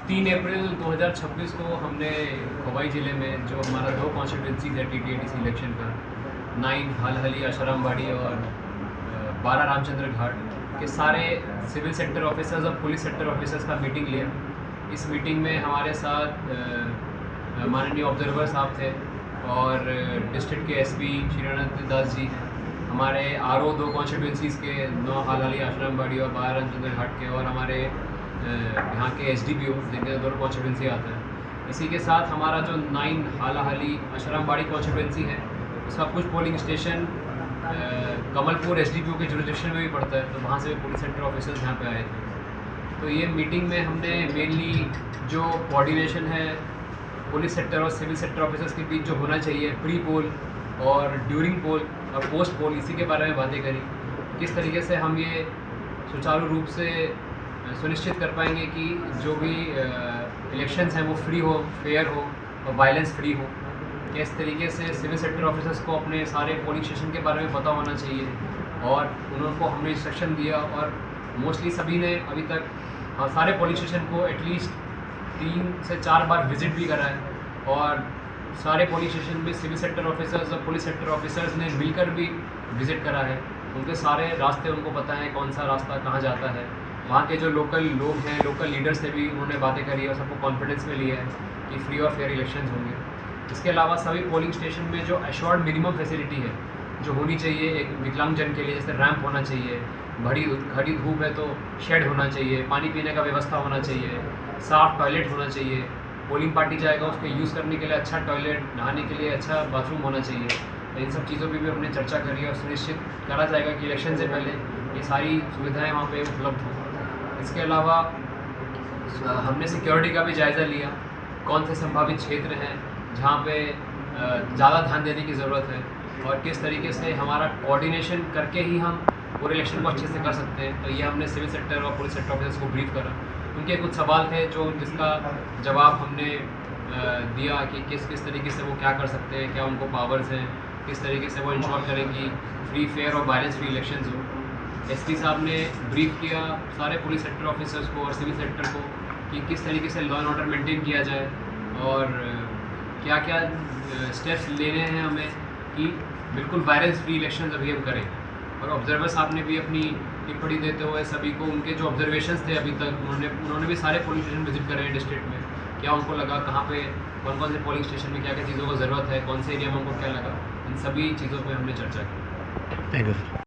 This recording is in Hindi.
3 अप्रैल 2026 को हमने खोवाई ज़िले में जो हमारा 2 कॉन्स्टिट्यूंसीज है TTADC इलेक्शन का 9 हालहली आशारामबाड़ी और 12 रामचंद्र घाट के सारे सिविल सेक्टर ऑफिसर्स और पुलिस सेक्टर ऑफिसर्स का मीटिंग लिया। इस मीटिंग में हमारे साथ माननीय ऑब्जर्वर साहब थे और डिस्ट्रिक्ट के SP श्रीनारायण दास जी, हमारे RO 2 कॉन्स्टिट्यूंसीज़ के 9 हालहली आशारामबाड़ी और 12 रामचंद्र घाट के, और हमारे यहाँ के SDPO जिनके दोनों कॉन्स्टिट्यूंसी आता है। इसी के साथ हमारा जो 9 हालहली आशारामबाड़ी कॉन्स्टिट्यूंसी है उसका कुछ पोलिंग स्टेशन कमलपुर SDPO के जुरिडिक्शन में भी पड़ता है, तो वहाँ से भी पुलिस सेक्टर ऑफिसर्स यहाँ पे आए थे। तो ये मीटिंग में हमने मेनली जो कोऑर्डिनेशन है पुलिस सेक्टर और सिविल सेक्टर ऑफिसर्स के बीच जो होना चाहिए प्री पोल और ड्यूरिंग पोल और पोस्ट पोल, इसी के बारे में बातें करी। किस तरीके से हम ये सुचारू रूप से सुनिश्चित कर पाएंगे कि जो भी इलेक्शंस हैं वो फ्री हो, फेयर हो और वायलेंस फ्री हो। किस तरीके से सिविल सेक्टर ऑफिसर्स को अपने सारे पोलिंग स्टेशन के बारे में पता होना चाहिए, और उनको हमने इंस्ट्रक्शन दिया और मोस्टली सभी ने अभी तक सारे पोलिंग स्टेशन को एटलीस्ट 3 से 4 बार विज़िट भी करा है, और सारे पोलिंग स्टेशन में सिविल सेक्टर ऑफिसर्स और पुलिस सेक्टर ऑफिसर्स ने मिलकर भी विज़िट करा है। उनके सारे रास्ते उनको पता है, कौन सा रास्ता कहाँ जाता है। वहाँ के जो लोकल लोग हैं, लोकल लीडर्स से भी उन्होंने बातें करी और सबको कॉन्फिडेंस में लिया है कि फ्री और फेयर इलेक्शंस होंगे। इसके अलावा सभी पोलिंग स्टेशन में जो एश्योर्ड मिनिमम फैसिलिटी है जो होनी चाहिए एक विकलांगजन के लिए, जैसे रैंप होना चाहिए, घड़ी धूप है तो शेड होना चाहिए, पानी पीने का व्यवस्था होना चाहिए, साफ़ टॉयलेट होना चाहिए, पोलिंग पार्टी जाएगा उसको यूज़ करने के लिए अच्छा टॉयलेट, नहाने के लिए अच्छा बाथरूम होना चाहिए। तो इन सब चीज़ों पर भी हमने चर्चा करी और सुनिश्चित करा जाएगा कि इलेक्शन से पहले ये सारी सुविधाएँ वहाँ पर उपलब्ध हों। इसके अलावा हमने सिक्योरिटी का भी जायज़ा लिया, कौन से संभावित क्षेत्र हैं जहाँ पे ज़्यादा ध्यान देने की ज़रूरत है, और किस तरीके से हमारा कोऑर्डिनेशन करके ही हम पूरे इलेक्शन को अच्छे से कर सकते हैं। तो ये हमने सिविल सेक्टर और पुलिस सेक्टर ऑफिसर्स को ब्रीफ करा। उनके कुछ सवाल थे जिसका जवाब हमने दिया कि किस किस तरीके से वो क्या कर सकते हैं, क्या उनको पावर्स हैं, किस तरीके से वो इंश्योर करें कि फ्री, फेयर और वायलेंस फ्री इलेक्शंस हो। SP साहब ने ब्रीफ किया सारे पुलिस सेक्टर ऑफिसर्स को और सिविल सेक्टर को कि किस तरीके से लॉ एंड ऑर्डर मेंटेन किया जाए और क्या क्या स्टेप्स लेने हैं हमें कि बिल्कुल वायलेंस फ्री इलेक्शंस अभी हम करें। और ऑब्जर्वर साहब ने भी अपनी टिप्पणी देते हुए सभी को उनके जो ऑब्जर्वेशंस थे अभी तक उन्होंने भी सारे पोलिंग स्टेशन विजिट करे हैं डिस्ट्रिक्ट में, क्या उनको लगा, कहाँ पे कौन कौन से पोलिंग स्टेशन में क्या क्या चीज़ों को ज़रूरत है, कौन से एरिया में उनको क्या लगा, इन सभी चीज़ों पर हमने चर्चा की। Thank you.